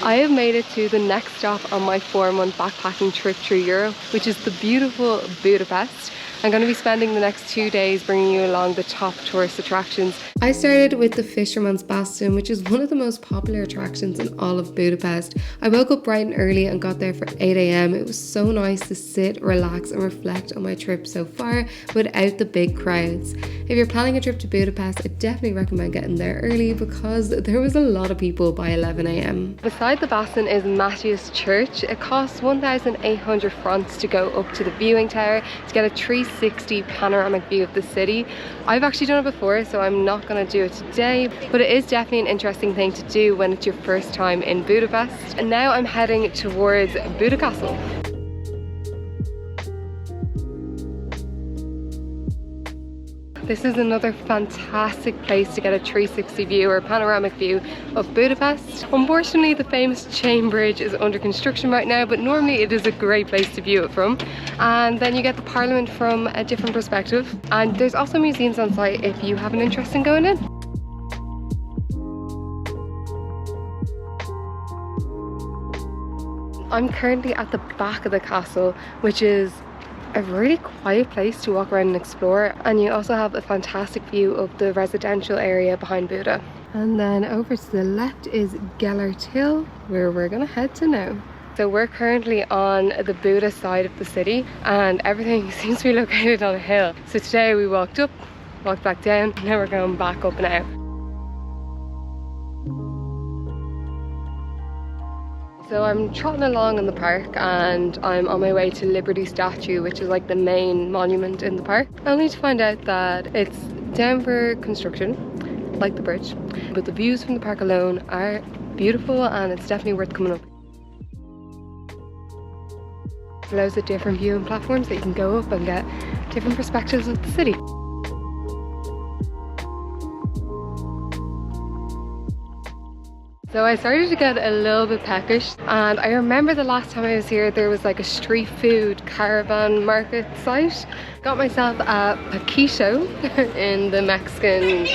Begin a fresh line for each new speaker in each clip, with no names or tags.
I have made it to the next stop on my 4-month backpacking trip through Europe, which is the beautiful Budapest. I'm going to be spending the next 2 days bringing you along the top tourist attractions. I started with the Fisherman's Bastion, which is one of the most popular attractions in all of Budapest. I woke up bright and early and got there for 8 a.m. It was so nice to sit, relax and reflect on my trip so far without the big crowds. If you're planning a trip to Budapest, I definitely recommend getting there early because there was a lot of people by 11 a.m. Beside the Bastion is Matthias Chruch. It costs 1,800 francs to go up to the viewing tower to get a 360 panoramic view of the city. I've actually done it before, so I'm not going to do it today, but it is definitely an interesting thing to do when it's your first time in Budapest. And now I'm heading towards Buda Castle. This is another fantastic place to get a 360 view or panoramic view of Budapest. Unfortunately, the famous chain bridge is under construction right now, but normally it is a great place to view it from. And then you get the Parliament from a different perspective. And there's also museums on site if you have an interest in going in. I'm currently at the back of the castle, which is a really quiet place to walk around and explore, and you also have a fantastic view of the residential area behind Buda. And then over to the left is Gellert Hill, where we're gonna head to now. So we're currently on the Buda side of the city and everything seems to be located on a hill. So today we walked up, walked back down, now we're going back up now. So I'm trotting along in the park and I'm on my way to Liberty Statue, which is like the main monument in the park. Only to find out that it's down for construction, like the bridge, but the views from the park alone are beautiful and it's definitely worth coming up. There's loads of different viewing platforms that you can go up and get different perspectives of the city. So I started to get a little bit peckish, and I remember the last time I was here there was like a street food caravan market site. Got myself a paquito in the Mexican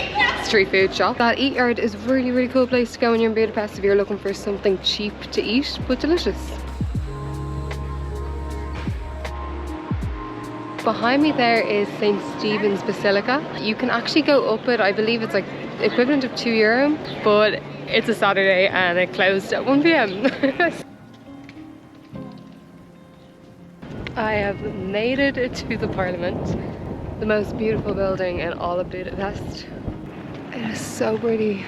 street food shop. That eat yard is really cool place to go when you're in Budapest if you're looking for something cheap to eat but delicious. Behind me there is St. Stephen's Basilica. You can actually go up it, I believe it's like equivalent of €2, but it's a Saturday and it closed at 1 p.m. I have made it to the Parliament, the most beautiful building in all of Budapest. It is so pretty.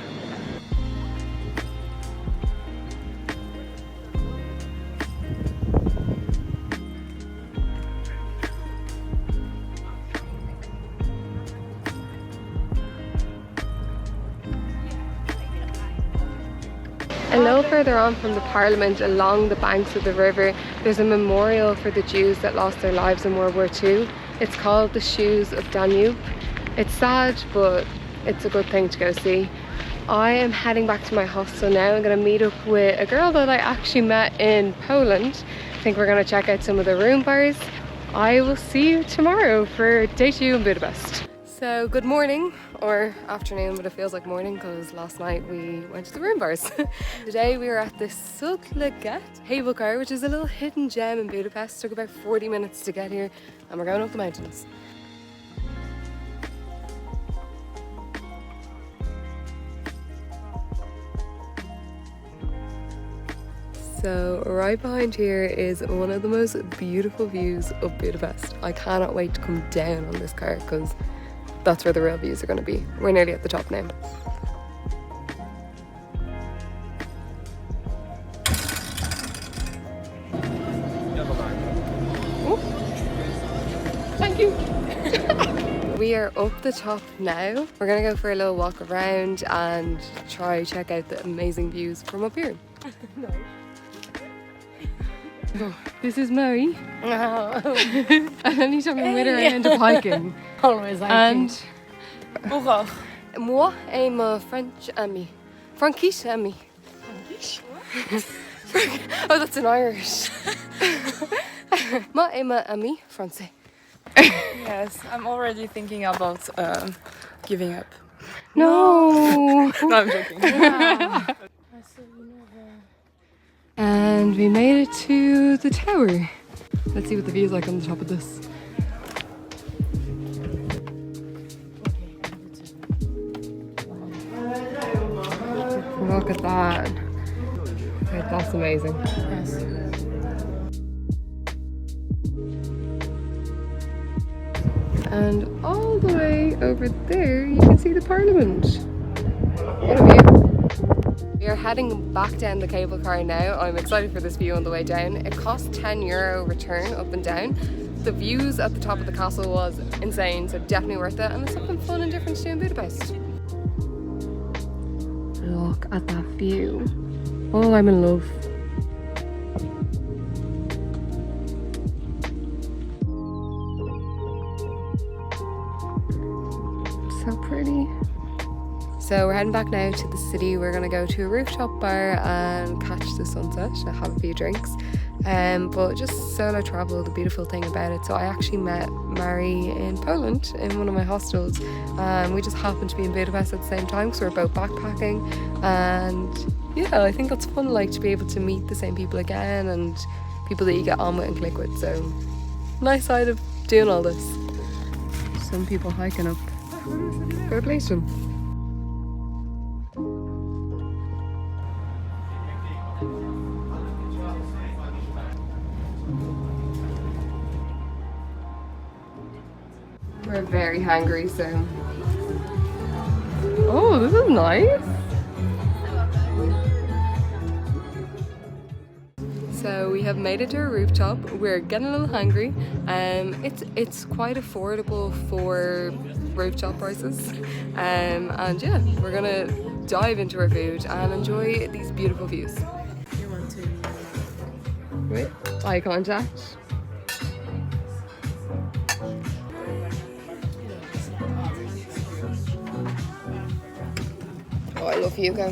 A little further on from the Parliament, along the banks of the river, there's a memorial for the Jews that lost their lives in World War II. It's called the Shoes of Danube. It's sad, but it's a good thing to go see. I am heading back to my hostel now. I'm going to meet up with a girl that I actually met in Poland. I think we're going to check out some of the room bars. I will see you tomorrow for day 2 in Budapest. So good morning, or afternoon, but it feels like morning because last night we went to the room bars. Today we are at the Zugliget Chairlift, which is a little hidden gem in Budapest. It took about 40 minutes to get here and we're going up the mountains. So right behind here is one of the most beautiful views of Budapest. I cannot wait to come down on this car because that's where the real views are going to be. We're nearly at the top now. Oh. Thank you. We are up the top now. We're going to go for a little walk around and check out the amazing views from up here. No. Oh, this is Mary.
No.
And anytime I'm with her, I end up hiking.
Always hiking.
And
Bonjour.
moi et ma French ami. Frankish ami.
Frankish?
Oh, that's in Irish. Moi et ma ami français.
Yes, I'm already thinking about giving up.
No.
No, I'm joking.
And we made it to the tower. Let's see what the view is like on the top of this. Look at that. Okay, that's amazing.
Yes.
And all the way over there, you can see the Parliament. What a view. We are heading back down the cable car now. I'm excited for this view on the way down. It cost €10 return up and down. The views at the top of the castle was insane, so definitely worth it. And it's something fun and different to do in Budapest. Look at that view. Oh, I'm in love. So pretty. So we're heading back now to the city. We're gonna go to a rooftop bar and catch the sunset and have a few drinks. But just solo travel, the beautiful thing about it. So I actually met Mary in Poland in one of my hostels. We just happened to be in Budapest at the same time because we're both backpacking. And yeah, I think it's fun, like, to be able to meet the same people again and people that you get on with and click with. So nice side of doing all this. Some people hiking up. Congratulations. We're very hungry, so. Oh, this is nice. So we have made it to a rooftop. We're getting a little hungry. It's quite affordable for rooftop prices. And yeah, we're gonna dive into our food and enjoy these beautiful views.
You want to?
Wait, eye contact. Oh, I love Hugo.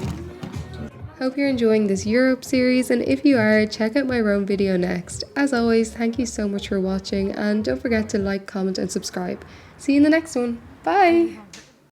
Hope you're enjoying this Europe series, and if you are, check out my Rome video next. As always, thank you so much for watching, and don't forget to like, comment and subscribe. See you in the next one. Bye!